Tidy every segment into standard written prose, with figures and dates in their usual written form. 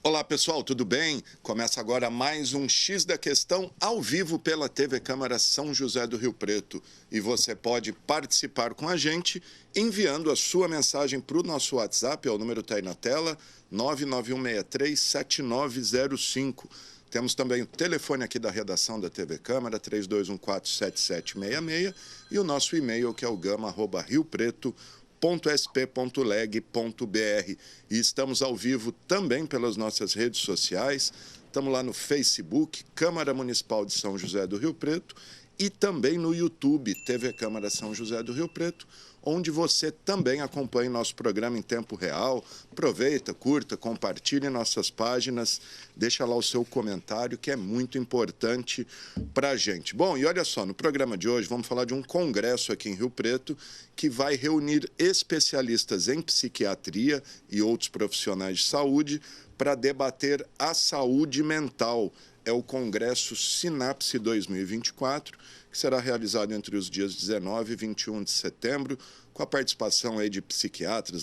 Olá pessoal, tudo bem? Começa agora mais um X da Questão ao vivo pela TV Câmara São José do Rio Preto. E você pode participar com a gente enviando a sua mensagem para o nosso WhatsApp, o número está aí na tela, 991637905. Temos também o telefone aqui da redação da TV Câmara, 32147766, e o nosso e-mail que é o gama@riopreto.sp.leg.br. E estamos ao vivo também pelas nossas redes sociais. Estamos lá no Facebook, Câmara Municipal de São José do Rio Preto, e também no YouTube, TV Câmara São José do Rio Preto, onde você também acompanha nosso programa em tempo real. Aproveita, curta, compartilhe nossas páginas, deixa lá o seu comentário, que é muito importante para a gente. Bom, e olha só, no programa de hoje vamos falar de um congresso aqui em Rio Preto que vai reunir especialistas em psiquiatria e outros profissionais de saúde para debater a saúde mental. É o Congresso Sinapse 2024, que será realizado entre os dias 19 e 21 de setembro, com a participação aí de psiquiatras,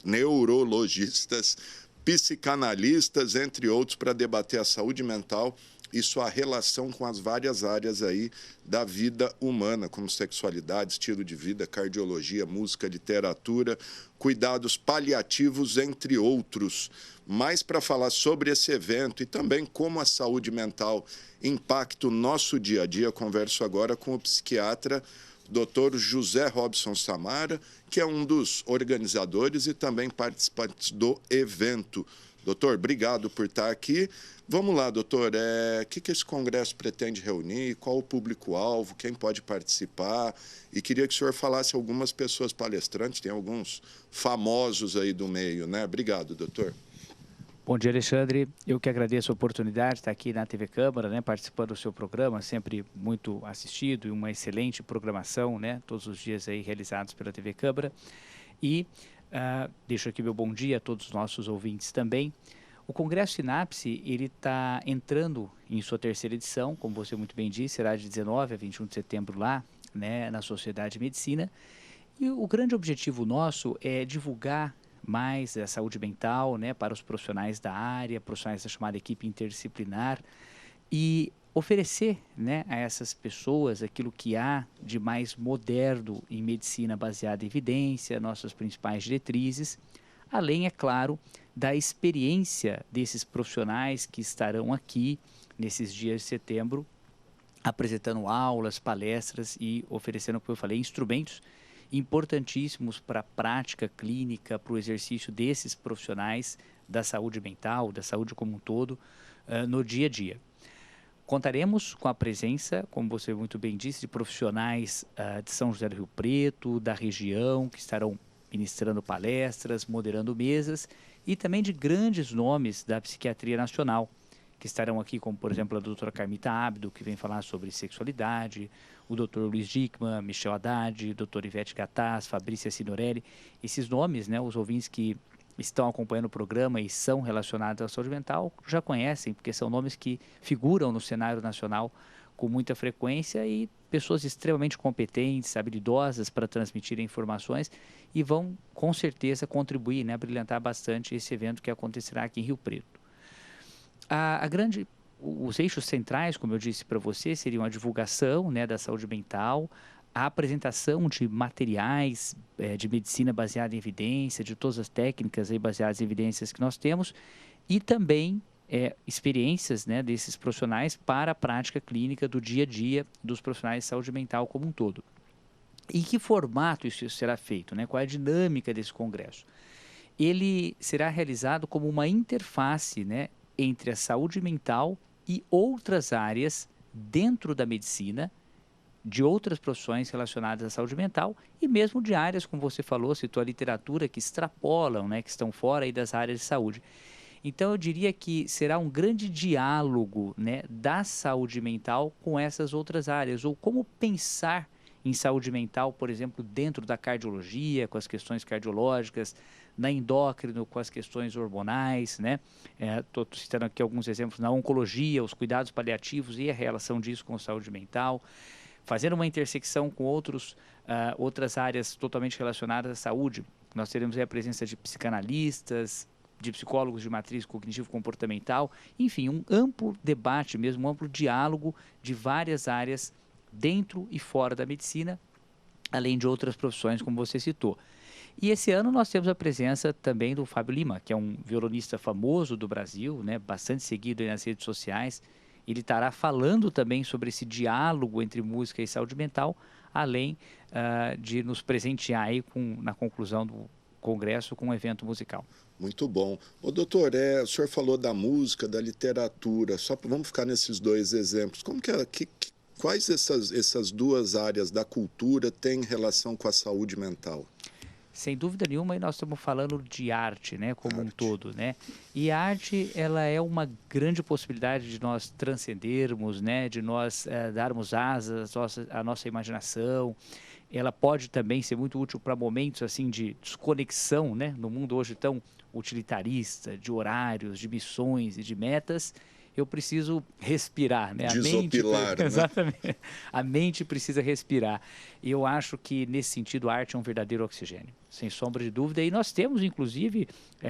neurologistas, psicanalistas, entre outros, para debater a saúde mental e sua relação com as várias áreas aí da vida humana, como sexualidade, estilo de vida, cardiologia, música, literatura, cuidados paliativos, entre outros. Mas para falar sobre esse evento e também como a saúde mental impacta o nosso dia a dia, converso agora com o psiquiatra Dr. José Robson Samara, que é um dos organizadores e também participantes do evento. Doutor, obrigado por estar aqui. Vamos lá, doutor, o que esse congresso pretende reunir? Qual o público-alvo? Quem pode participar? E queria que o senhor falasse algumas pessoas palestrantes, tem alguns famosos aí do meio, né? Obrigado, doutor. Bom dia, Alexandre. Eu que agradeço a oportunidade de estar aqui na TV Câmara, né, participando do seu programa, sempre muito assistido e uma excelente programação, né, todos os dias aí realizados pela TV Câmara. E deixo aqui meu bom dia a todos os nossos ouvintes também. O Congresso Sinapse, ele está entrando em sua terceira edição, como você muito bem disse, será de 19 a 21 de setembro lá, né, na Sociedade de Medicina. E o grande objetivo nosso é divulgar mais a saúde mental, né, para os profissionais da área, profissionais da chamada equipe interdisciplinar, e oferecer, né, a essas pessoas aquilo que há de mais moderno em medicina baseada em evidência, nossas principais diretrizes, além, é claro, da experiência desses profissionais que estarão aqui nesses dias de setembro, apresentando aulas, palestras e oferecendo, como eu falei, instrumentos importantíssimos para a prática clínica, para o exercício desses profissionais da saúde mental, da saúde como um todo, no dia a dia. Contaremos com a presença, como você muito bem disse, de profissionais de São José do Rio Preto, da região, que estarão ministrando palestras, moderando mesas, e também de grandes nomes da psiquiatria nacional, que estarão aqui, como por exemplo a doutora Carmita Abdo, que vem falar sobre sexualidade, o doutor Luiz Dickmann, Michel Haddad, doutor Ivete Gataz, Fabrícia Signorelli. Esses nomes, né, os ouvintes que estão acompanhando o programa e são relacionados à saúde mental já conhecem, porque são nomes que figuram no cenário nacional com muita frequência e pessoas extremamente competentes, habilidosas para transmitir informações e vão com certeza contribuir, né, brilhantar bastante esse evento que acontecerá aqui em Rio Preto. Os eixos centrais, como eu disse para você, seriam a divulgação, né, da saúde mental, a apresentação de materiais de medicina baseada em evidência, de todas as técnicas aí baseadas em evidências que nós temos, e também experiências, né, desses profissionais para a prática clínica do dia a dia dos profissionais de saúde mental como um todo. Em que formato isso será feito, né? Qual é a dinâmica desse congresso? Ele será realizado como uma interface, né, entre a saúde mental e outras áreas dentro da medicina, de outras profissões relacionadas à saúde mental e mesmo de áreas, como você falou, citou a literatura, que extrapolam, né, que estão fora aí das áreas de saúde. Então, eu diria que será um grande diálogo, né, da saúde mental com essas outras áreas, ou como pensar em saúde mental, por exemplo, dentro da cardiologia, com as questões cardiológicas, na endócrino, com as questões hormonais, né? Estou citando aqui alguns exemplos, na oncologia, os cuidados paliativos e a relação disso com a saúde mental, fazendo uma intersecção com outras áreas totalmente relacionadas à saúde. Nós teremos aí a presença de psicanalistas, de psicólogos de matriz cognitivo-comportamental, enfim, um amplo debate mesmo, um amplo diálogo de várias áreas dentro e fora da medicina, além de outras profissões, como você citou. E esse ano nós temos a presença também do Fábio Lima, que é um violonista famoso do Brasil, né, bastante seguido aí nas redes sociais. Ele estará falando também sobre esse diálogo entre música e saúde mental, além de nos presentear aí na conclusão do congresso com um evento musical. Muito bom. Ô, doutor, o senhor falou da música, da literatura, vamos ficar nesses dois exemplos. Como quais essas duas áreas da cultura têm relação com a saúde mental? Sem dúvida nenhuma, e nós estamos falando de arte, né, como um todo, né? E a arte, ela é uma grande possibilidade de nós transcendermos, né, de nós darmos asas à nossa imaginação. Ela pode também ser muito útil para momentos assim de desconexão, né, no mundo hoje tão utilitarista, de horários, de missões e de metas. Eu preciso respirar, né? Desopilar, né? Exatamente. A mente precisa respirar. E eu acho que, nesse sentido, a arte é um verdadeiro oxigênio, sem sombra de dúvida. E nós temos, inclusive,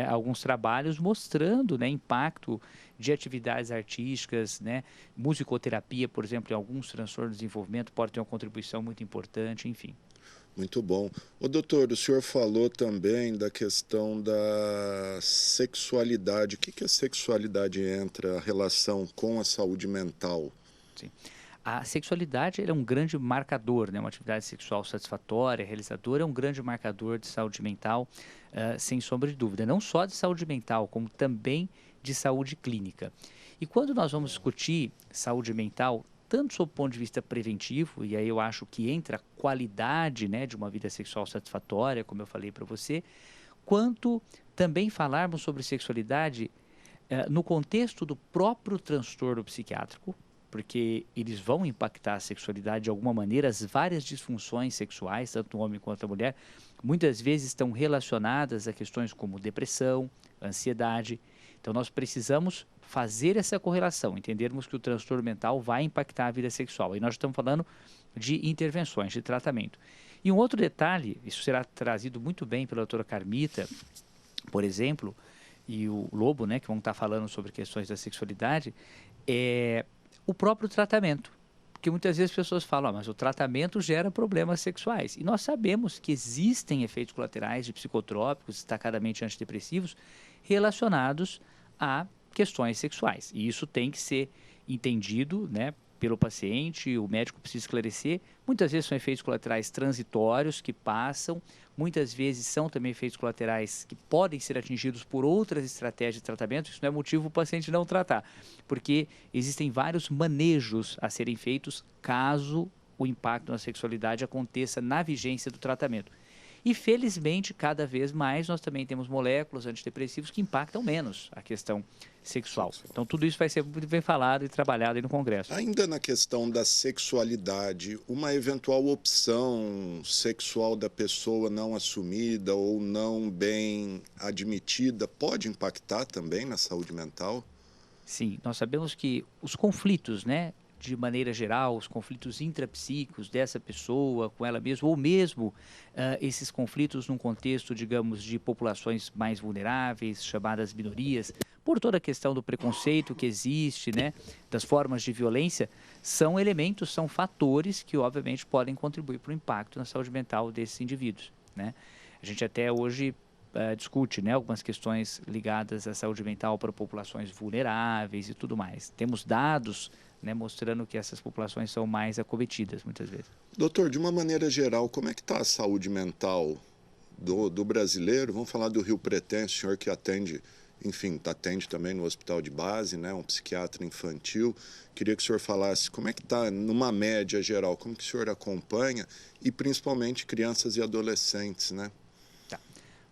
alguns trabalhos mostrando, né, impacto de atividades artísticas, né? Musicoterapia, por exemplo, em alguns transtornos de desenvolvimento pode ter uma contribuição muito importante, enfim. Muito bom. Ô, doutor, o senhor falou também da questão da sexualidade. O que a sexualidade entra, a relação com a saúde mental? Sim. A sexualidade é um grande marcador, né? Uma atividade sexual satisfatória, realizadora, é um grande marcador de saúde mental, sem sombra de dúvida. Não só de saúde mental, como também de saúde clínica. E quando nós vamos discutir saúde mental, tanto sob o ponto de vista preventivo, e aí eu acho que entra a qualidade, né, de uma vida sexual satisfatória, como eu falei para você, quanto também falarmos sobre sexualidade no contexto do próprio transtorno psiquiátrico, porque eles vão impactar a sexualidade de alguma maneira. As várias disfunções sexuais, tanto o homem quanto a mulher, muitas vezes estão relacionadas a questões como depressão, ansiedade. Então nós precisamos fazer essa correlação, entendermos que o transtorno mental vai impactar a vida sexual. E nós estamos falando de intervenções, de tratamento. E um outro detalhe, isso será trazido muito bem pela doutora Carmita, por exemplo, e o Lobo, né, que vão estar falando sobre questões da sexualidade, é o próprio tratamento. Porque muitas vezes as pessoas falam, mas o tratamento gera problemas sexuais. E nós sabemos que existem efeitos colaterais de psicotrópicos, destacadamente antidepressivos, relacionados a questões sexuais. E isso tem que ser entendido, né, pelo paciente, o médico precisa esclarecer. Muitas vezes são efeitos colaterais transitórios que passam, muitas vezes são também efeitos colaterais que podem ser atingidos por outras estratégias de tratamento. Isso não é motivo para o paciente não tratar, porque existem vários manejos a serem feitos caso o impacto na sexualidade aconteça na vigência do tratamento. E, felizmente, cada vez mais nós também temos moléculas antidepressivos que impactam menos a questão sexual. Então, tudo isso vai ser muito bem falado e trabalhado aí no Congresso. Ainda na questão da sexualidade, uma eventual opção sexual da pessoa não assumida ou não bem admitida pode impactar também na saúde mental? Sim, nós sabemos que os conflitos, né, de maneira geral, os conflitos intrapsíquicos dessa pessoa com ela mesma, ou mesmo esses conflitos num contexto, digamos, de populações mais vulneráveis, chamadas minorias, por toda a questão do preconceito que existe, né, das formas de violência, são elementos, são fatores que, obviamente, podem contribuir para o impacto na saúde mental desses indivíduos, né? A gente até hoje discute, né, algumas questões ligadas à saúde mental para populações vulneráveis e tudo mais. Temos dados, né, mostrando que essas populações são mais acometidas, muitas vezes. Doutor, de uma maneira geral, como é que está a saúde mental do brasileiro? Vamos falar do Rio Pretense, o senhor que atende, enfim, atende também no hospital de base, né, um psiquiatra infantil. Queria que o senhor falasse como é que está, numa média geral, como que o senhor acompanha, e principalmente crianças e adolescentes, né?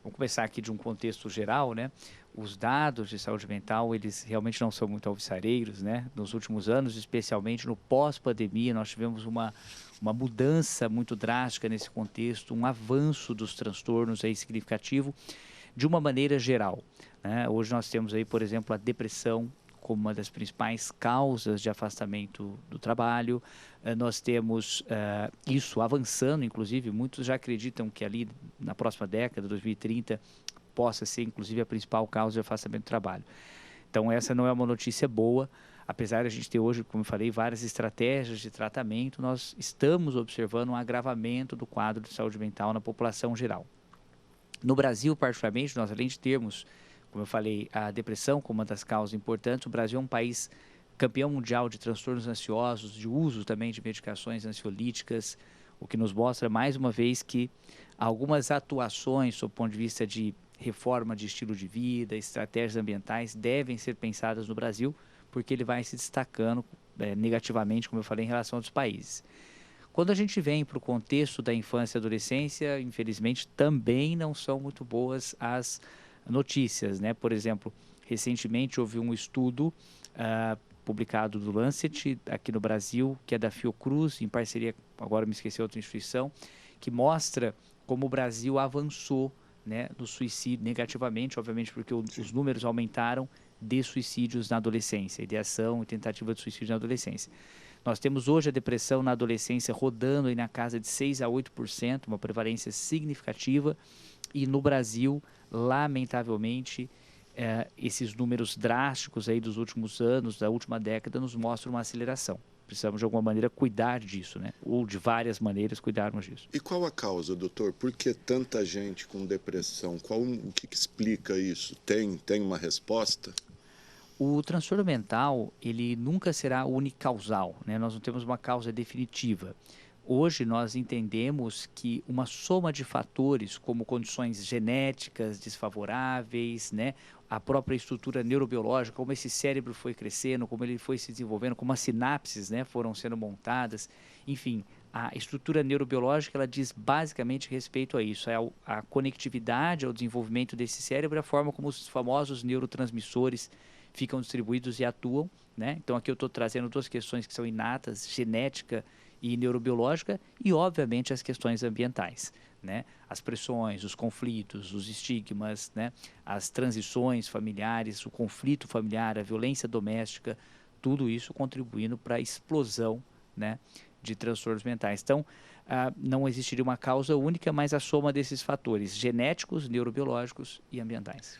Vamos começar aqui de um contexto geral, né? Os dados de saúde mental, eles realmente não são muito alvissareiros, né? Nos últimos anos, especialmente no pós-pandemia, nós tivemos uma mudança muito drástica nesse contexto, um avanço dos transtornos aí significativo de uma maneira geral, né? Hoje nós temos aí, por exemplo, a depressão como uma das principais causas de afastamento do trabalho. Nós temos isso avançando, inclusive, muitos já acreditam que ali na próxima década, 2030, possa ser, inclusive, a principal causa de afastamento do trabalho. Então, essa não é uma notícia boa. Apesar de a gente ter hoje, como eu falei, várias estratégias de tratamento, nós estamos observando um agravamento do quadro de saúde mental na população geral. No Brasil, particularmente, nós além de termos, como eu falei, a depressão como uma das causas importantes, o Brasil é um país campeão mundial de transtornos ansiosos, de uso também de medicações ansiolíticas, o que nos mostra mais uma vez que algumas atuações, sob o ponto de vista de reforma de estilo de vida, estratégias ambientais, devem ser pensadas no Brasil, porque ele vai se destacando negativamente, como eu falei, em relação a outros países. Quando a gente vem para o contexto da infância e adolescência, infelizmente, também não são muito boas as notícias, né? Por exemplo, recentemente houve um estudo publicado do Lancet, aqui no Brasil, que é da Fiocruz, em parceria, agora me esqueci outra instituição, que mostra como o Brasil avançou, né, no suicídio negativamente, obviamente porque os números aumentaram de suicídios na adolescência, ideação e tentativa de suicídio na adolescência. Nós temos hoje a depressão na adolescência rodando aí na casa de 6 a 8%, uma prevalência significativa, e no Brasil, lamentavelmente, esses números drásticos aí dos últimos anos, da última década, nos mostram uma aceleração. Precisamos, de alguma maneira, cuidar disso, né? Ou de várias maneiras cuidarmos disso. E qual a causa, doutor? Por que tanta gente com depressão? O que explica isso? Tem uma resposta? O transtorno mental, ele nunca será unicausal, né? Nós não temos uma causa definitiva. Hoje nós entendemos que uma soma de fatores, como condições genéticas desfavoráveis, né? A própria estrutura neurobiológica, como esse cérebro foi crescendo, como ele foi se desenvolvendo, como as sinapses, né, foram sendo montadas, enfim, a estrutura neurobiológica ela diz basicamente respeito a isso, a conectividade ao desenvolvimento desse cérebro, a forma como os famosos neurotransmissores ficam distribuídos e atuam, né? Então aqui eu estou trazendo duas questões que são inatas, genética e neurobiológica, e obviamente as questões ambientais, né? As pressões, os conflitos, os estigmas, né? As transições familiares, o conflito familiar, a violência doméstica, tudo isso contribuindo para a explosão, né, de transtornos mentais. Então, não existiria uma causa única, mas a soma desses fatores genéticos, neurobiológicos e ambientais.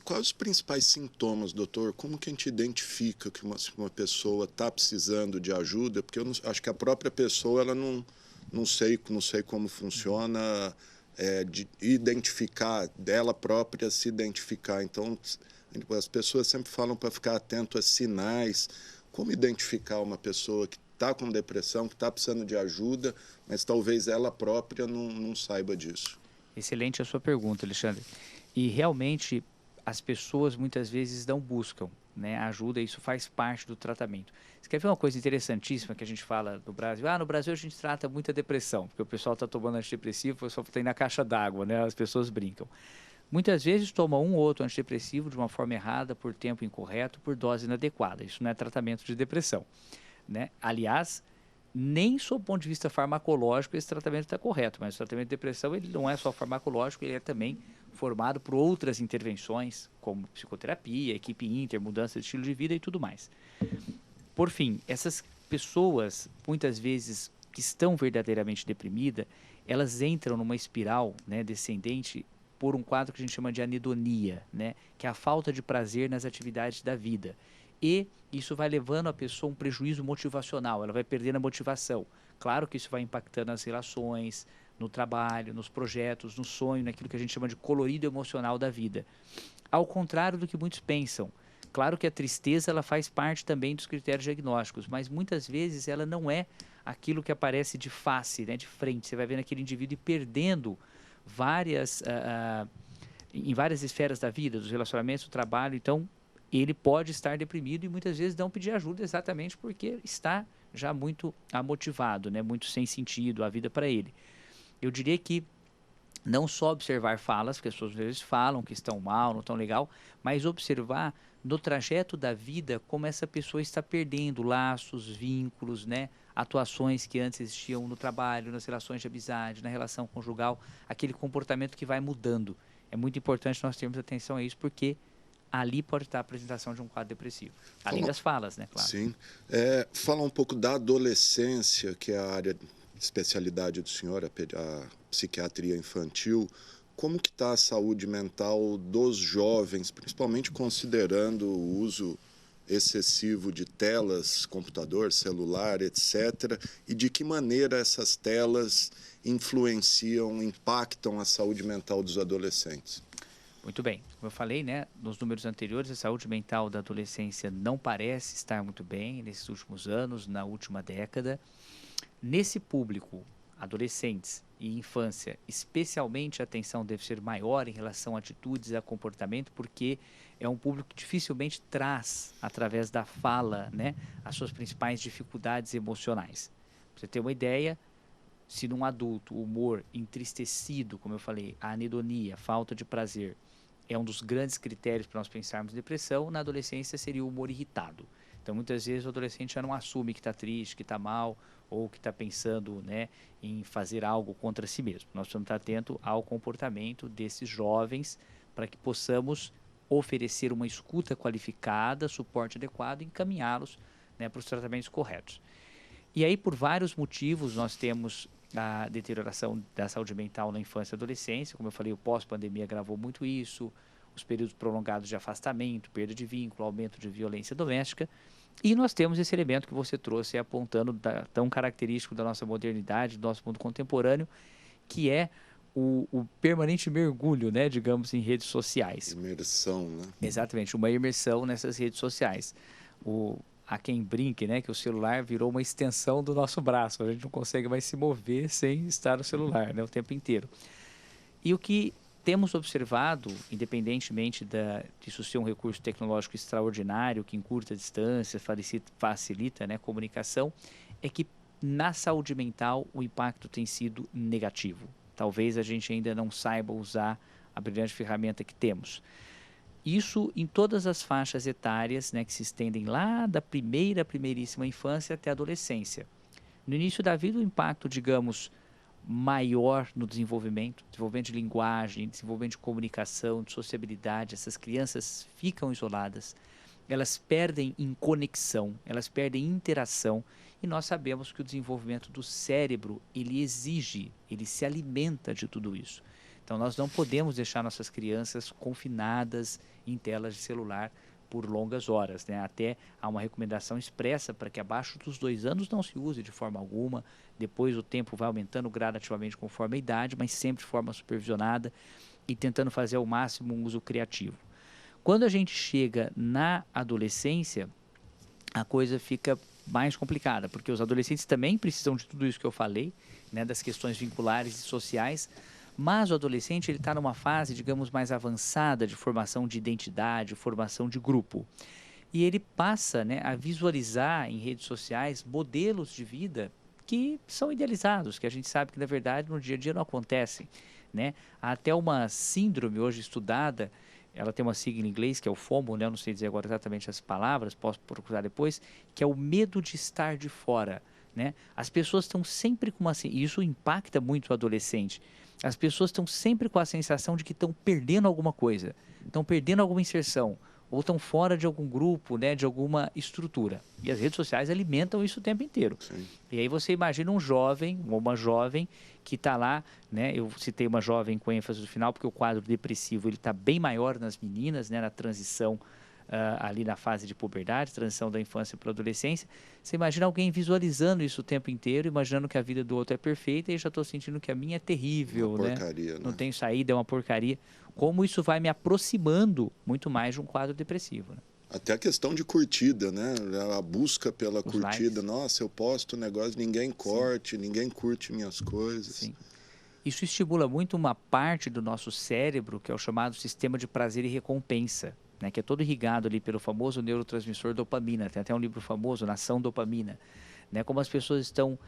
Quais os principais sintomas, doutor? Como que a gente identifica que uma pessoa está precisando de ajuda? Porque eu acho que a própria pessoa, ela não sei como funciona, de identificar, dela própria se identificar. Então, as pessoas sempre falam para ficar atento a sinais. Como identificar uma pessoa que está com depressão, que está precisando de ajuda, mas talvez ela própria não saiba disso? Excelente a sua pergunta, Alexandre. E realmente as pessoas muitas vezes não buscam, né, ajuda, isso faz parte do tratamento. Você quer ver uma coisa interessantíssima que a gente fala no Brasil? No Brasil a gente trata muita depressão, porque o pessoal está tomando antidepressivo, o pessoal está indo na caixa d'água, né, as pessoas brincam. Muitas vezes toma um ou outro antidepressivo de uma forma errada, por tempo incorreto, por dose inadequada. Isso não é tratamento de depressão, né? Aliás, nem sob o ponto de vista farmacológico esse tratamento está correto, mas o tratamento de depressão ele não é só farmacológico, ele é também formado por outras intervenções, como psicoterapia, equipe inter, mudança de estilo de vida e tudo mais. Por fim, essas pessoas, muitas vezes, que estão verdadeiramente deprimidas, elas entram numa espiral, né, descendente por um quadro que a gente chama de anedonia, né, que é a falta de prazer nas atividades da vida. E isso vai levando a pessoa a um prejuízo motivacional, ela vai perdendo a motivação. Claro que isso vai impactando nas relações, no trabalho, nos projetos, no sonho, naquilo que a gente chama de colorido emocional da vida. Ao contrário do que muitos pensam. Claro que a tristeza ela faz parte também dos critérios diagnósticos, mas muitas vezes ela não é aquilo que aparece de face, né, de frente. Você vai vendo aquele indivíduo e perdendo em várias esferas da vida, dos relacionamentos, do trabalho. Então, ele pode estar deprimido e muitas vezes não pedir ajuda exatamente porque está já muito amotivado, né? Muito sem sentido a vida para ele. Eu diria que não só observar falas, que as pessoas às vezes falam que estão mal, não estão legal, mas observar no trajeto da vida como essa pessoa está perdendo laços, vínculos, né? Atuações que antes existiam no trabalho, nas relações de amizade, na relação conjugal, aquele comportamento que vai mudando. É muito importante nós termos atenção a isso, porque ali pode estar a apresentação de um quadro depressivo. Além das falas, né, claro. Sim. Falar um pouco da adolescência, que é a área de especialidade do senhor, a psiquiatria infantil. como que está a saúde mental dos jovens, principalmente considerando o uso excessivo de telas, computador, celular, etc., e de que maneira essas telas influenciam, impactam a saúde mental dos adolescentes? Muito bem. Como eu falei, né, nos números anteriores, a saúde mental da adolescência não parece estar muito bem nesses últimos anos, na última década. Nesse público, adolescentes e infância, especialmente a atenção deve ser maior em relação a atitudes e a comportamento, porque é um público que dificilmente traz, através da fala, né, as suas principais dificuldades emocionais. Para você ter uma ideia, se num adulto o humor entristecido, como eu falei, a anedonia, falta de prazer, é um dos grandes critérios para nós pensarmos em depressão, na adolescência seria o humor irritado. Então, muitas vezes o adolescente já não assume que está triste, que está mal, ou que está pensando, né, em fazer algo contra si mesmo. Nós precisamos estar atentos ao comportamento desses jovens para que possamos oferecer uma escuta qualificada, suporte adequado e encaminhá-los, né, para os tratamentos corretos. E aí, por vários motivos, nós temos a deterioração da saúde mental na infância e adolescência. Como eu falei, o pós-pandemia agravou muito isso, os períodos prolongados de afastamento, perda de vínculo, aumento de violência doméstica. E nós temos esse elemento que você trouxe apontando tão característico da nossa modernidade, do nosso mundo contemporâneo, que é o permanente mergulho, né, digamos, em redes sociais. Imersão, né? Exatamente, uma imersão nessas redes sociais. Há quem brinque, né, que o celular virou uma extensão do nosso braço. A gente não consegue mais se mover sem estar no celular, né, o tempo inteiro. E o que temos observado, independentemente disso ser um recurso tecnológico extraordinário, que encurta distâncias, facilita, né, comunicação, é que na saúde mental o impacto tem sido negativo. Talvez a gente ainda não saiba usar a brilhante ferramenta que temos. Isso em todas as faixas etárias, né, que se estendem lá da primeiríssima infância até a adolescência. No início da vida, o impacto, digamos, maior no desenvolvimento de linguagem, desenvolvimento de comunicação, de sociabilidade. Essas crianças ficam isoladas, elas perdem em conexão, elas perdem em interação, e nós sabemos que o desenvolvimento do cérebro, ele se alimenta de tudo isso. Então, nós não podemos deixar nossas crianças confinadas em telas de celular por longas horas, né? Até há uma recomendação expressa para que abaixo dos 2 anos não se use de forma alguma. Depois o tempo vai aumentando gradativamente conforme a idade, mas sempre de forma supervisionada e tentando fazer ao máximo um uso criativo. Quando a gente chega na adolescência, a coisa fica mais complicada, porque os adolescentes também precisam de tudo isso que eu falei, né, das questões vinculares e sociais, mas o adolescente está numa fase, digamos, mais avançada de formação de identidade, formação de grupo. E ele passa, né, a visualizar em redes sociais modelos de vida que são idealizados, que a gente sabe que, na verdade, no dia a dia não acontecem, né? Há até uma síndrome hoje estudada, ela tem uma sigla em inglês, que é o FOMO, né? Eu não sei dizer agora exatamente as palavras, posso procurar depois, que é o medo de estar de fora, né? As pessoas estão sempre com e isso impacta muito o adolescente. As pessoas estão sempre com a sensação de que estão perdendo alguma coisa, estão perdendo alguma inserção, ou estão fora de algum grupo, né, de alguma estrutura. E as redes sociais alimentam isso o tempo inteiro. Sim. E aí você imagina um jovem ou uma jovem que está lá, né, eu citei uma jovem com ênfase no final, porque o quadro depressivo está bem maior nas meninas, né, na transição ali na fase de puberdade, transição da infância para a adolescência. Você imagina alguém visualizando isso o tempo inteiro, imaginando que a vida do outro é perfeita e já estou sentindo que a minha é terrível, uma porcaria, né? Não tenho saída, é uma porcaria. Como isso vai me aproximando muito mais de um quadro depressivo, né? Até a questão de curtida, né? A busca pela Os curtida. likes. Nossa, eu posto um negócio, ninguém curte, ninguém curte minhas coisas. Sim. Isso estimula muito uma parte do nosso cérebro, que é o chamado sistema de prazer e recompensa, né, que é todo irrigado ali pelo famoso neurotransmissor dopamina. Tem até um livro famoso, Nação Dopamina, né, como as pessoas estão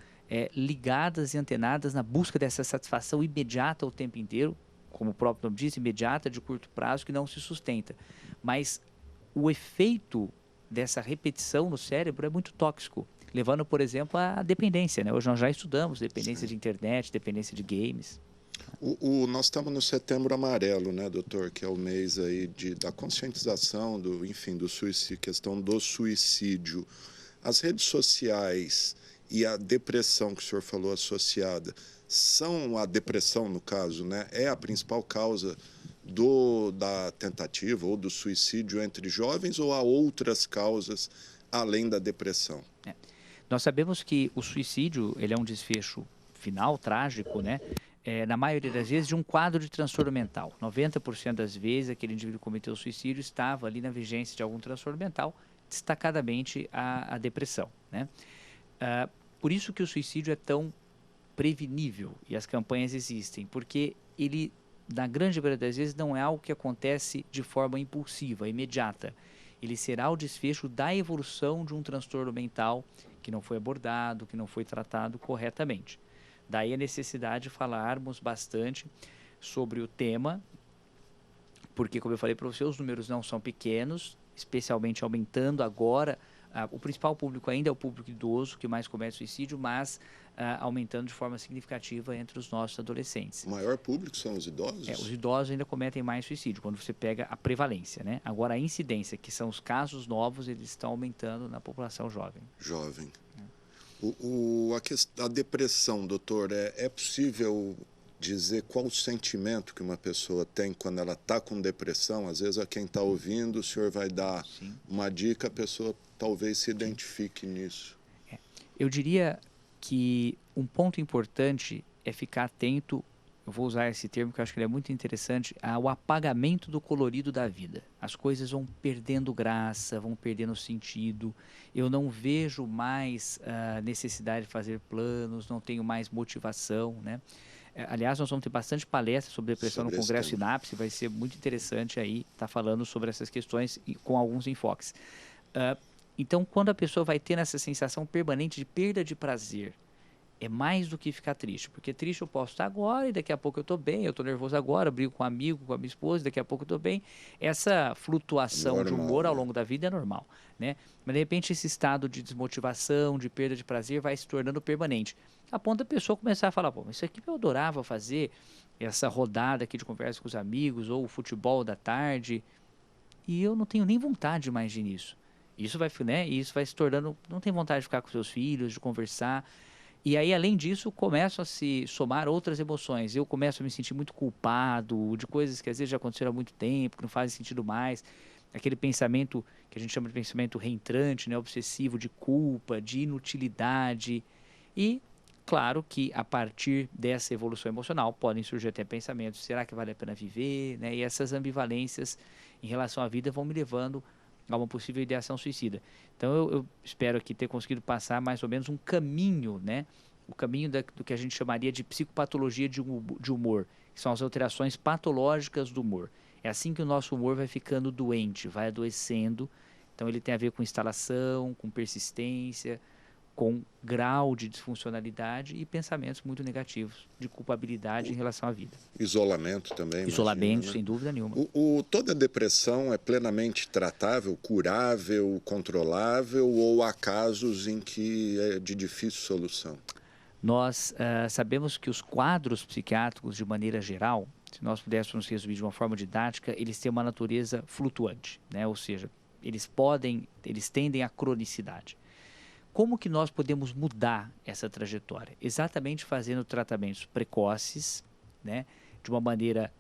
ligadas e antenadas na busca dessa satisfação imediata o tempo inteiro, como o próprio nome diz, imediata, de curto prazo, que não se sustenta. Mas o efeito dessa repetição no cérebro é muito tóxico, levando, por exemplo, à dependência, né? Hoje nós já estudamos dependência de internet, dependência de games. Nós estamos no Setembro Amarelo, né, doutor? Que é o mês aí da conscientização, enfim, do suicídio, questão do suicídio. As redes sociais e a depressão que o senhor falou associada, são a depressão, no caso, né, é a principal causa da tentativa ou do suicídio entre jovens, ou há outras causas além da depressão? Nós sabemos que o suicídio, ele é um desfecho final, trágico, né? Na maioria das vezes, de um quadro de transtorno mental. 90% das vezes, aquele indivíduo que cometeu o suicídio estava ali na vigência de algum transtorno mental, destacadamente a depressão, né? Por isso que o suicídio é tão prevenível e as campanhas existem, porque ele, na grande maioria das vezes, não é algo que acontece de forma impulsiva, imediata. Ele será o desfecho da evolução de um transtorno mental que não foi abordado, que não foi tratado corretamente. Daí a necessidade de falarmos bastante sobre o tema, porque, como eu falei para você, os números não são pequenos, especialmente aumentando agora. O principal público ainda é o público idoso, que mais comete suicídio, mas aumentando de forma significativa entre os nossos adolescentes. O maior público são os idosos? Os idosos ainda cometem mais suicídio, quando você pega a prevalência, né? Agora, a incidência, que são os casos novos, eles estão aumentando na população jovem. Jovem. A depressão, doutor, é possível dizer qual o sentimento que uma pessoa tem quando ela está com depressão? Às vezes, a quem está ouvindo, o senhor vai dar uma dica, a pessoa talvez se identifique nisso. Eu diria que um ponto importante é ficar atento, eu vou usar esse termo que eu acho que ele é muito interessante, ao apagamento do colorido da vida. As coisas vão perdendo graça, vão perdendo sentido. Eu não vejo mais necessidade de fazer planos, não tenho mais motivação, né? Aliás, nós vamos ter bastante palestra sobre depressão no Congresso Sinapse, vai ser muito interessante aí estar falando sobre essas questões com alguns enfoques. Então, quando a pessoa vai tendo essa sensação permanente de perda de prazer, é mais do que ficar triste, porque triste eu posso estar agora e daqui a pouco eu estou bem, eu estou nervoso agora, brigo com um amigo, com a minha esposa, daqui a pouco eu estou bem. Essa flutuação de humor ao longo da vida é normal, né? Mas de repente esse estado de desmotivação, de perda de prazer vai se tornando permanente. A ponto da pessoa começar a falar, pô, isso aqui eu adorava fazer, essa rodada aqui de conversa com os amigos, ou o futebol da tarde, e eu não tenho nem vontade mais de ir nisso. Isso vai, né? Isso vai se tornando, não tem vontade de ficar com seus filhos, de conversar. E aí, além disso, começam a se somar outras emoções. Eu começo a me sentir muito culpado de coisas que às vezes já aconteceram há muito tempo, que não fazem sentido mais. Aquele pensamento que a gente chama de pensamento reentrante, né? Obsessivo, de culpa, de inutilidade. E, claro que a partir dessa evolução emocional podem surgir até pensamentos, será que vale a pena viver? Né? E essas ambivalências em relação à vida vão me levando a uma possível ideação suicida. Então, eu espero aqui ter conseguido passar mais ou menos um caminho, né? O caminho do que a gente chamaria de psicopatologia de humor, que são as alterações patológicas do humor. É assim que o nosso humor vai ficando doente, vai adoecendo. Então, ele tem a ver com instalação, com persistência, com grau de disfuncionalidade e pensamentos muito negativos de culpabilidade em relação à vida. Isolamento também. Isolamento, imagino, né? sem dúvida nenhuma. Toda depressão é plenamente tratável, curável, controlável, ou há casos em que é de difícil solução? Nós sabemos que os quadros psiquiátricos, de maneira geral, se nós pudéssemos resumir de uma forma didática, eles têm uma natureza flutuante, né? Ou seja, eles tendem à cronicidade. Como que nós podemos mudar essa trajetória? Exatamente fazendo tratamentos precoces, né, de uma maneira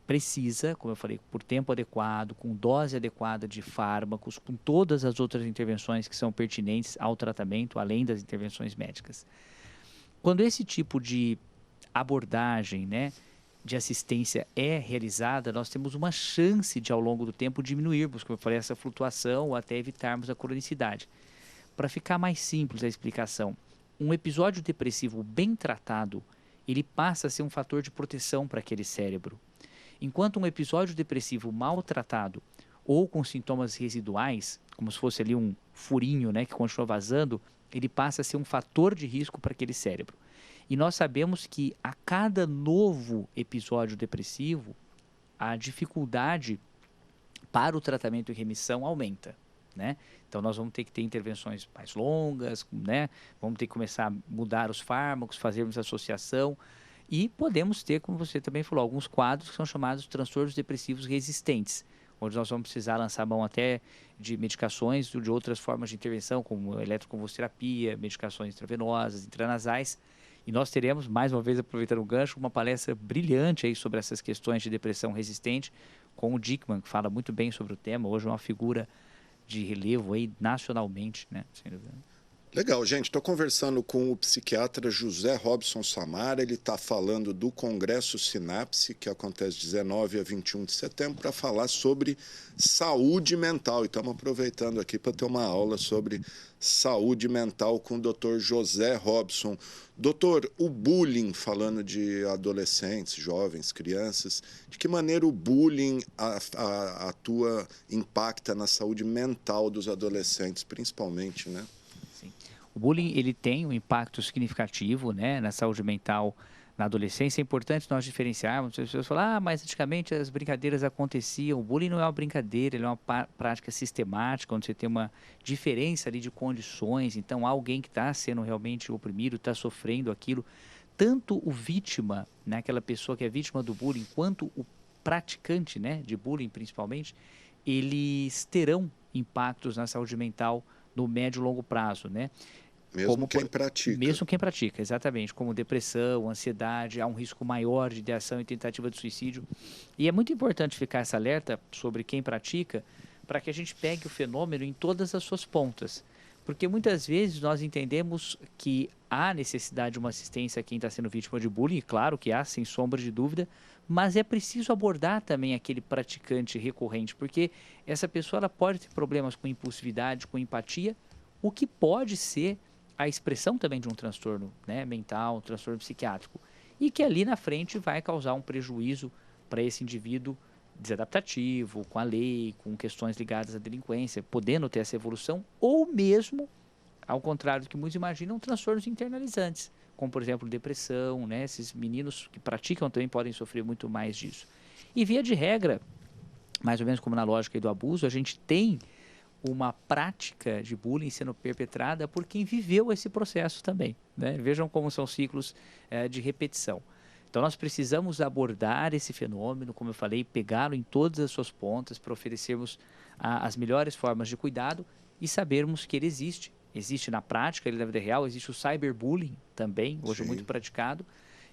precisa, como eu falei, por tempo adequado, com dose adequada de fármacos, com todas as outras intervenções que são pertinentes ao tratamento, além das intervenções médicas. Quando esse tipo de abordagem, né, de assistência é realizada, nós temos uma chance de, ao longo do tempo, diminuirmos, como eu falei, essa flutuação ou até evitarmos a cronicidade. Para ficar mais simples a explicação, um episódio depressivo bem tratado, ele passa a ser um fator de proteção para aquele cérebro. Enquanto um episódio depressivo mal tratado ou com sintomas residuais, como se fosse ali um furinho, né, que continua vazando, ele passa a ser um fator de risco para aquele cérebro. E nós sabemos que a cada novo episódio depressivo, a dificuldade para o tratamento e remissão aumenta, né? Então, nós vamos ter que ter intervenções mais longas, né? Vamos ter que começar a mudar os fármacos, fazermos associação e podemos ter, como você também falou, alguns quadros que são chamados de transtornos depressivos resistentes, onde nós vamos precisar lançar mão até de medicações ou de outras formas de intervenção, como eletroconvulsoterapia, medicações intravenosas, intranasais. E nós teremos, mais uma vez, aproveitando o gancho, uma palestra brilhante aí sobre essas questões de depressão resistente, com o Dickman, que fala muito bem sobre o tema. Hoje é uma figura de relevo aí nacionalmente, né? Sem dúvida. Legal, gente. Estou conversando com o psiquiatra José Robson Samara. Ele está falando do Congresso Sinapse, que acontece de 19 a 21 de setembro, para falar sobre saúde mental. E estamos aproveitando aqui para ter uma aula sobre saúde mental com o Dr. José Robson. Doutor, o bullying, falando de adolescentes, jovens, crianças, de que maneira o bullying atua, impacta na saúde mental dos adolescentes, principalmente, né? O bullying, ele tem um impacto significativo, né, na saúde mental na adolescência. É importante nós diferenciarmos. As pessoas falam, mas antigamente as brincadeiras aconteciam. O bullying não é uma brincadeira, ele é uma prática sistemática, onde você tem uma diferença ali de condições. Então, há alguém que está sendo realmente oprimido, está sofrendo aquilo. Tanto o vítima, né, aquela pessoa que é vítima do bullying, quanto o praticante, né, de bullying principalmente, eles terão impactos na saúde mental no médio e longo prazo, né? Mesmo quem pratica. Mesmo quem pratica, exatamente. Como depressão, ansiedade, há um risco maior de ideação e tentativa de suicídio. E é muito importante ficar essa alerta sobre quem pratica, para que a gente pegue o fenômeno em todas as suas pontas. Porque muitas vezes nós entendemos que há necessidade de uma assistência a quem está sendo vítima de bullying, claro que há, sem sombra de dúvida, mas é preciso abordar também aquele praticante recorrente, porque essa pessoa ela pode ter problemas com impulsividade, com empatia, o que pode ser a expressão também de um transtorno, né, mental, um transtorno psiquiátrico, e que ali na frente vai causar um prejuízo para esse indivíduo desadaptativo, com a lei, com questões ligadas à delinquência, podendo ter essa evolução, ou mesmo, ao contrário do que muitos imaginam, transtornos internalizantes, como, por exemplo, depressão, né? Esses meninos que praticam também podem sofrer muito mais disso. E, via de regra, mais ou menos como na lógica do abuso, a gente tem uma prática de bullying sendo perpetrada por quem viveu esse processo também, né? Vejam como são ciclos de repetição. Então, nós precisamos abordar esse fenômeno, como eu falei, pegá-lo em todas as suas pontas para oferecermos as melhores formas de cuidado e sabermos que ele existe. Existe na prática, ele na vida real, existe o cyberbullying também, hoje muito praticado,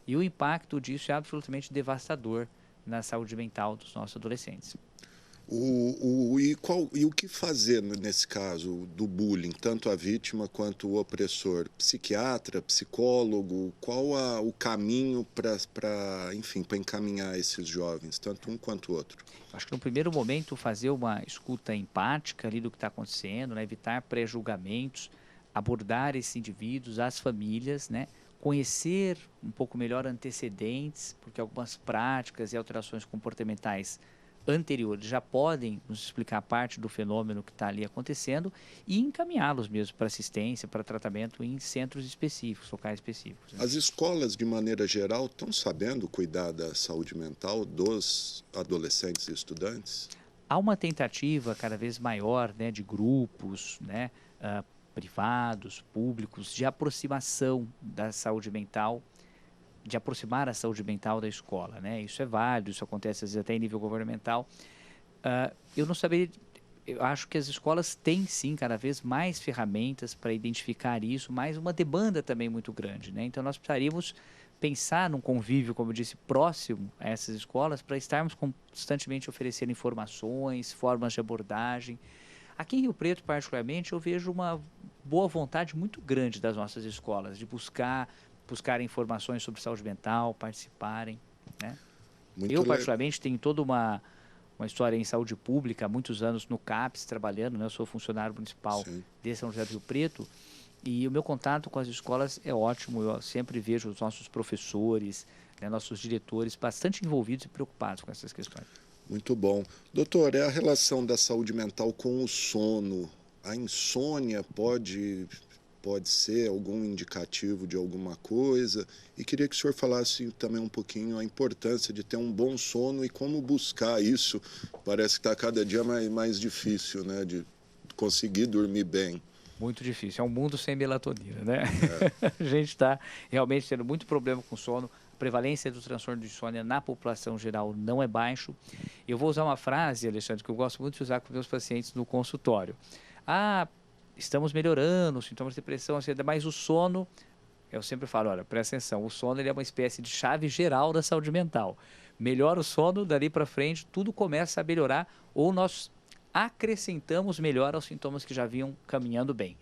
e o impacto disso é absolutamente devastador na saúde mental dos nossos adolescentes. E o que fazer nesse caso do bullying, tanto a vítima quanto o opressor? Psiquiatra, psicólogo, qual o caminho para encaminhar esses jovens, tanto um quanto o outro? Acho que no primeiro momento fazer uma escuta empática ali do que está acontecendo, né? Evitar pré-julgamentos, abordar esses indivíduos, as famílias, né? Conhecer um pouco melhor antecedentes, porque algumas práticas e alterações comportamentais anteriores já podem nos explicar parte do fenômeno que está ali acontecendo e encaminhá-los mesmo para assistência, para tratamento em centros específicos, locais específicos, né? As escolas, de maneira geral, estão sabendo cuidar da saúde mental dos adolescentes e estudantes? Há uma tentativa cada vez maior, né, de grupos, né, privados, públicos, de aproximação da saúde mental, de aproximar a saúde mental da escola, né? Isso é válido, isso acontece às vezes até em nível governamental. Eu não saberia, eu acho que as escolas têm sim cada vez mais ferramentas para identificar isso, mas uma demanda também muito grande, né? Então nós precisaríamos pensar num convívio, como eu disse, próximo a essas escolas, para estarmos constantemente oferecendo informações, formas de abordagem. Aqui em Rio Preto, particularmente, eu vejo uma boa vontade muito grande das nossas escolas de buscarem informações sobre saúde mental, participarem, né? Eu, particularmente, tenho toda uma história em saúde pública, há muitos anos no CAPES, trabalhando, né? Eu sou funcionário municipal de São José do Rio Preto, e o meu contato com as escolas é ótimo. Eu sempre vejo os nossos professores, né, nossos diretores bastante envolvidos e preocupados com essas questões. Muito bom. Doutor, é a relação da saúde mental com o sono. A insônia pode ser algum indicativo de alguma coisa? E queria que o senhor falasse também um pouquinho a importância de ter um bom sono e como buscar isso. Parece que está cada dia mais difícil, né, de conseguir dormir bem. Muito difícil. É um mundo sem melatonina, né? A gente está realmente tendo muito problema com sono. prevalência do transtorno de insônia na população geral não é baixo. Eu vou usar uma frase, Alexandre, que eu gosto muito de usar com meus pacientes no consultório. Estamos melhorando, sintomas de depressão, ansiedade, mas o sono, eu sempre falo, olha, presta atenção, o sono ele é uma espécie de chave geral da saúde mental. Melhora o sono, dali para frente, tudo começa a melhorar, ou nós acrescentamos melhor aos sintomas que já vinham caminhando bem.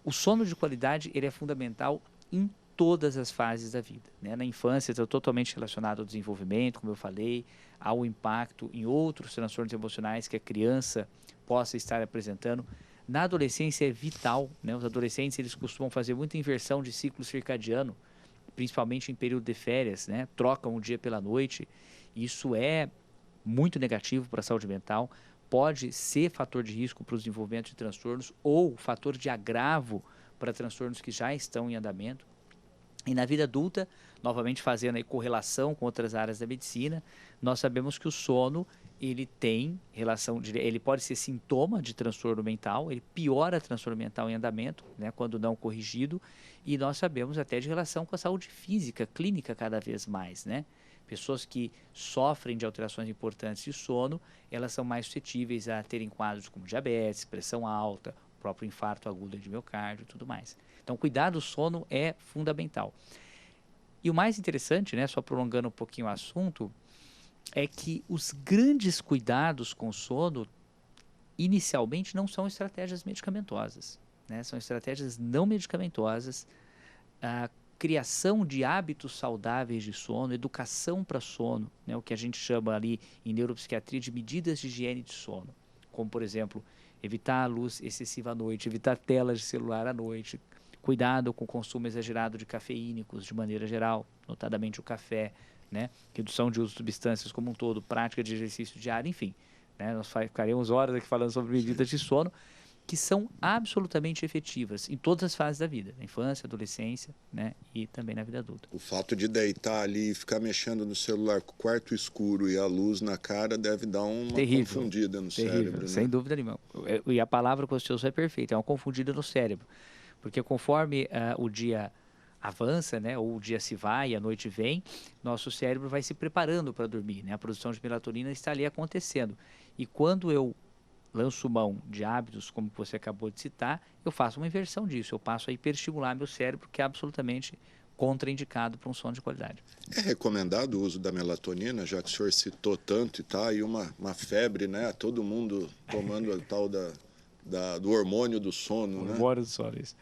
O sono de qualidade ele é fundamental em todas as fases da vida, né? Na infância está totalmente relacionado ao desenvolvimento, como eu falei, ao impacto em outros transtornos emocionais que a criança possa estar apresentando. Na adolescência é vital, né? Os adolescentes eles costumam fazer muita inversão de ciclo circadiano, principalmente em período de férias, né? Trocam o dia pela noite. Isso é muito negativo para a saúde mental. Pode ser fator de risco para o desenvolvimento de transtornos ou fator de agravo para transtornos que já estão em andamento. E na vida adulta, novamente fazendo aí correlação com outras áreas da medicina, nós sabemos que o sono ele tem relação, ele pode ser sintoma de transtorno mental, ele piora transtorno mental em andamento, né, quando não corrigido, e nós sabemos até de relação com a saúde física, clínica cada vez mais, né? Pessoas que sofrem de alterações importantes de sono, elas são mais suscetíveis a terem quadros como diabetes, pressão alta, próprio infarto agudo de miocárdio e tudo mais. Então, cuidar do sono é fundamental. E o mais interessante, né, só prolongando um pouquinho o assunto, é que os grandes cuidados com o sono, inicialmente, não são estratégias medicamentosas, né? São estratégias não medicamentosas, a criação de hábitos saudáveis de sono, educação para sono, né? O que a gente chama ali em neuropsiquiatria de medidas de higiene de sono, como, por exemplo, evitar a luz excessiva à noite, evitar telas de celular à noite, cuidado com o consumo exagerado de cafeínicos de maneira geral, notadamente o café, né? Redução de uso de substâncias como um todo, prática de exercício diário, enfim, né? Nós ficaremos horas aqui falando sobre medidas de sono que são absolutamente efetivas em todas as fases da vida, na infância, adolescência, né? E também na vida adulta. O fato de deitar ali e ficar mexendo no celular com o quarto escuro e a luz na cara deve dar uma confundida no cérebro, né? Sem dúvida nenhuma. E a palavra que você usou é perfeita, é uma confundida no cérebro, porque conforme o dia avança, né, ou o dia se vai e a noite vem, nosso cérebro vai se preparando para dormir, né? A produção de melatonina está ali acontecendo. E quando eu lanço mão de hábitos, como você acabou de citar, eu faço uma inversão disso, eu passo a hiperestimular meu cérebro, que é absolutamente contraindicado para um sono de qualidade. É recomendado o uso da melatonina, já que o senhor citou tanto e tá aí uma febre, né? Todo mundo tomando a tal do hormônio do sono, né? Hormônio do sono, isso.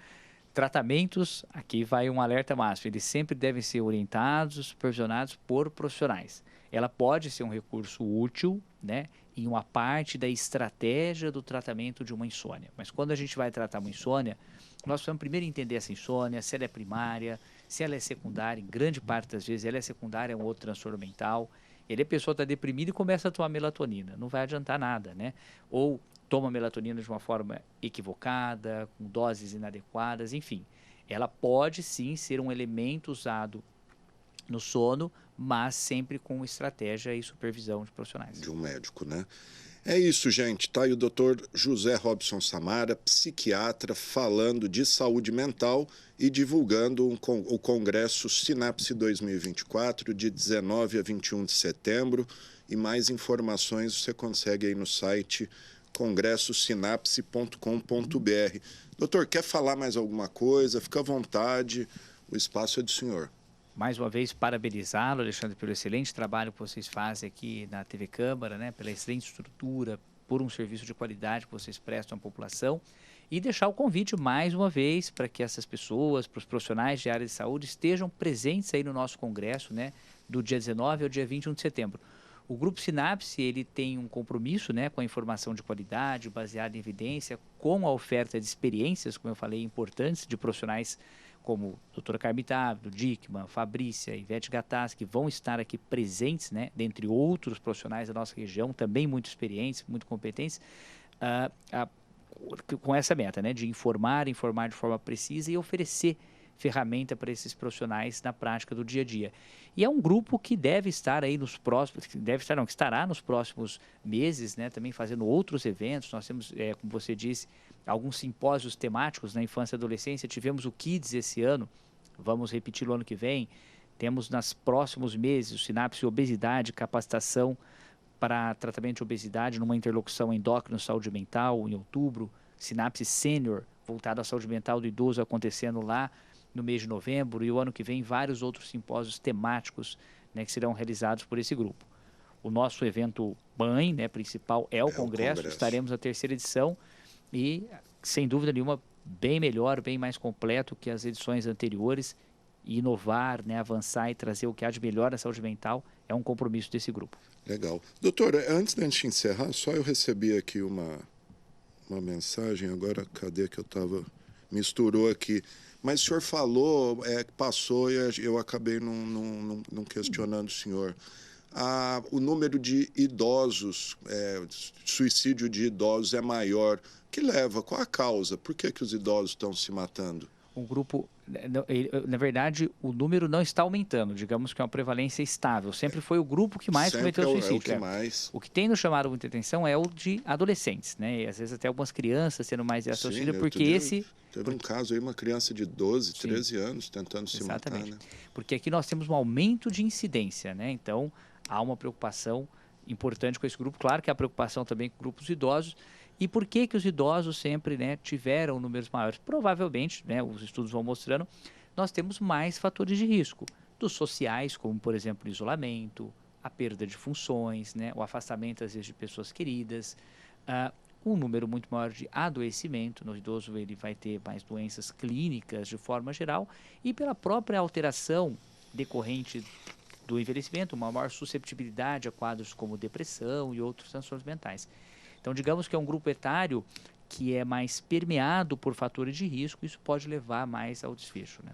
Tratamentos, aqui vai um alerta máximo, eles sempre devem ser orientados, supervisionados por profissionais. Ela pode ser um recurso útil, né, em uma parte da estratégia do tratamento de uma insônia. Mas quando a gente vai tratar uma insônia, nós precisamos primeiro entender essa insônia, se ela é primária, se ela é secundária, em grande parte das vezes ela é secundária, é um outro transtorno mental. E aí a pessoa está deprimida e começa a tomar melatonina, não vai adiantar nada, né? Ou toma melatonina de uma forma equivocada, com doses inadequadas, enfim. Ela pode sim ser um elemento usado no sono, mas sempre com estratégia e supervisão de profissionais. De um médico, né? É isso, gente. Tá aí o Dr. José Robson Samara, psiquiatra, falando de saúde mental e divulgando o Congresso Sinapse 2024, de 19 a 21 de setembro. E mais informações você consegue aí no site congressosinapse.com.br. Doutor, quer falar mais alguma coisa? Fica à vontade, o espaço é do senhor. Mais uma vez, parabenizá-lo, Alexandre, pelo excelente trabalho que vocês fazem aqui na TV Câmara, né? Pela excelente estrutura, por um serviço de qualidade que vocês prestam à população. E deixar o convite mais uma vez para que essas pessoas, para os profissionais de área de saúde, estejam presentes aí no nosso congresso, né? Do dia 19 ao dia 21 de setembro. O Grupo Sinapse, ele tem um compromisso, né, com a informação de qualidade, baseada em evidência, com a oferta de experiências, como eu falei, importantes, de profissionais como a doutora Carmen Távio, Dickman, Fabrícia, Ivete Gattas, que vão estar aqui presentes, né, dentre outros profissionais da nossa região, também muito experientes, muito competentes, com essa meta, né, de informar de forma precisa e oferecer ferramenta para esses profissionais na prática do dia a dia. E é um grupo que deve estar aí nos próximos, que estará nos próximos meses, né, também fazendo outros eventos. Nós temos, como você disse, alguns simpósios temáticos na infância e adolescência. Tivemos o Kids esse ano, vamos repetir no ano que vem. Temos nos próximos meses o Sinapse Obesidade, capacitação para tratamento de obesidade numa interlocução endócrino saúde mental em outubro, Sinapse Sênior, voltado à saúde mental do idoso, acontecendo lá no mês de novembro, e o ano que vem vários outros simpósios temáticos, né, que serão realizados por esse grupo. O nosso evento mãe, né, principal é o Congresso, estaremos na 3ª edição e, sem dúvida nenhuma, bem melhor, bem mais completo que as edições anteriores. E inovar, né, avançar e trazer o que há de melhor na saúde mental é um compromisso desse grupo. Legal. Doutor, antes da gente encerrar, só eu recebi aqui uma mensagem, agora cadê que eu estava? Misturou aqui. Mas o senhor falou, passou e eu acabei não questionando o senhor. O número de idosos, suicídio de idosos é maior. O que leva? Qual a causa? Por que os idosos estão se matando? Um grupo, na verdade, o número não está aumentando, digamos que é uma prevalência estável. Sempre foi o grupo que mais cometeu suicídio. O que mais. O que tem nos chamado muita atenção é o de adolescentes, né? E às vezes até algumas crianças tendo mais essa suicídio, porque Teve um caso aí, uma criança de 12, 13 anos tentando se matar, né? Porque aqui nós temos um aumento de incidência, né? Então, há uma preocupação importante com esse grupo. Claro que há preocupação também com grupos idosos. E por que os idosos sempre, né, tiveram números maiores? Provavelmente, né, os estudos vão mostrando, nós temos mais fatores de risco. Dos sociais, como, por exemplo, o isolamento, a perda de funções, né, o afastamento, às vezes, de pessoas queridas, um número muito maior de adoecimento. No idoso, ele vai ter mais doenças clínicas, de forma geral, e pela própria alteração decorrente do envelhecimento, uma maior susceptibilidade a quadros como depressão e outros transtornos mentais. Então, digamos que é um grupo etário que é mais permeado por fatores de risco, isso pode levar mais ao desfecho, né?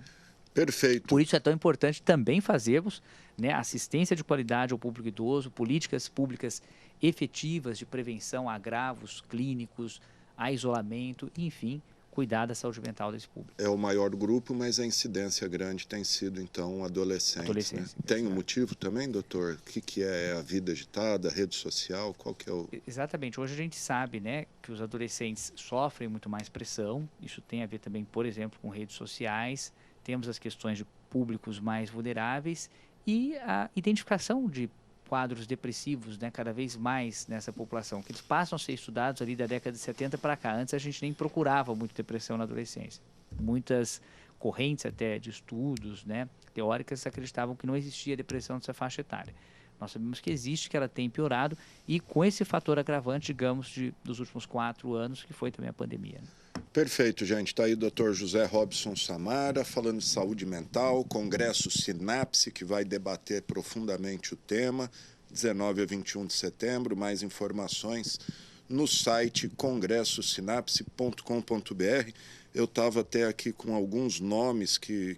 Perfeito. Por isso é tão importante também fazermos, né, assistência de qualidade ao público idoso, políticas públicas efetivas de prevenção a agravos clínicos, a isolamento, enfim, cuidar da saúde mental desse público. É o maior grupo, mas a incidência grande tem sido, então, adolescentes. Né? Tem um motivo também, doutor? O que é a vida agitada, a rede social? Qual que é o... Exatamente. Hoje a gente sabe, né, que os adolescentes sofrem muito mais pressão. Isso tem a ver também, por exemplo, com redes sociais. Temos as questões de públicos mais vulneráveis e a identificação de quadros depressivos, né, cada vez mais nessa população, que eles passam a ser estudados ali da década de 70 para cá. Antes a gente nem procurava muito depressão na adolescência. Muitas correntes até de estudos, né, teóricas acreditavam que não existia depressão nessa faixa etária. Nós sabemos que existe, que ela tem piorado e com esse fator agravante, digamos, dos últimos 4 anos, que foi também a pandemia, né? Perfeito, gente. Está aí o Dr. José Robson Samara falando de saúde mental, Congresso Sinapse, que vai debater profundamente o tema, 19 a 21 de setembro. Mais informações no site congressosinapse.com.br. Eu estava até aqui com alguns nomes que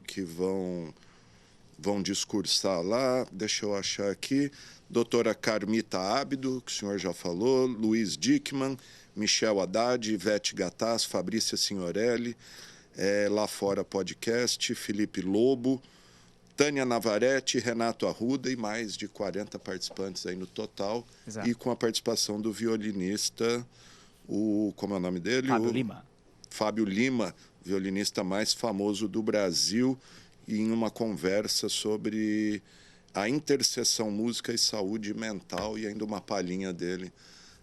vão discursar lá. Deixa eu achar aqui. Doutora Carmita Ábido, que o senhor já falou, Luiz Dickmann, Michel Haddad, Ivete Gataz, Fabrícia Signorelli, Lá Fora Podcast, Felipe Lobo, Tânia Navarrete, Renato Arruda e mais de 40 participantes aí no total. Exato. E com a participação do violinista, como é o nome dele? Fábio Lima, violinista mais famoso do Brasil, em uma conversa sobre a interseção música e saúde mental e ainda uma palhinha dele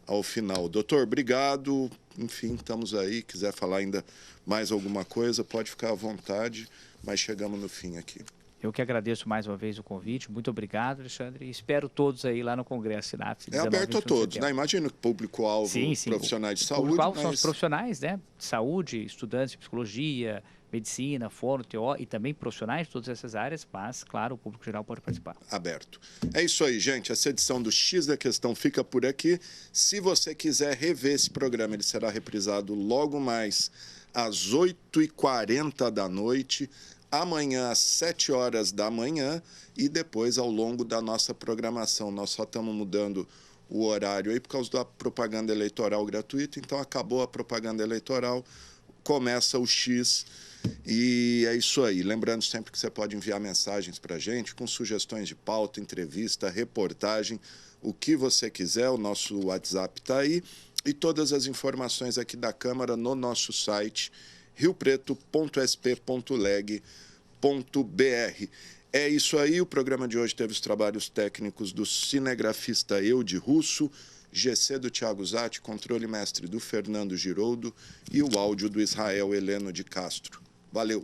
ao final. Doutor, obrigado. Enfim, estamos aí. Quiser falar ainda mais alguma coisa, pode ficar à vontade, mas chegamos no fim aqui. Eu que agradeço mais uma vez o convite. Muito obrigado, Alexandre. E espero todos aí lá no Congresso Sinapse. É aberto a todos, né? Imagino que público-alvo, profissionais de saúde. Público-alvo são os profissionais, né? De saúde, estudantes de psicologia, medicina, fono, TO e também profissionais de todas essas áreas, mas, claro, o público geral pode participar. Aberto. É isso aí, gente. Essa edição do X da Questão fica por aqui. Se você quiser rever esse programa, ele será reprisado logo mais às 8h40 da noite, amanhã às 7 horas da manhã e depois ao longo da nossa programação. Nós só estamos mudando o horário aí por causa da propaganda eleitoral gratuita, então acabou a propaganda eleitoral, começa o X. E é isso aí. Lembrando sempre que você pode enviar mensagens para a gente com sugestões de pauta, entrevista, reportagem, o que você quiser. O nosso WhatsApp está aí. E todas as informações aqui da Câmara no nosso site riopreto.sp.leg.br. É isso aí, o programa de hoje teve os trabalhos técnicos do cinegrafista Eude Russo, GC do Thiago Zatti, controle mestre do Fernando Giroldo e o áudio do Israel Heleno de Castro. Valeu!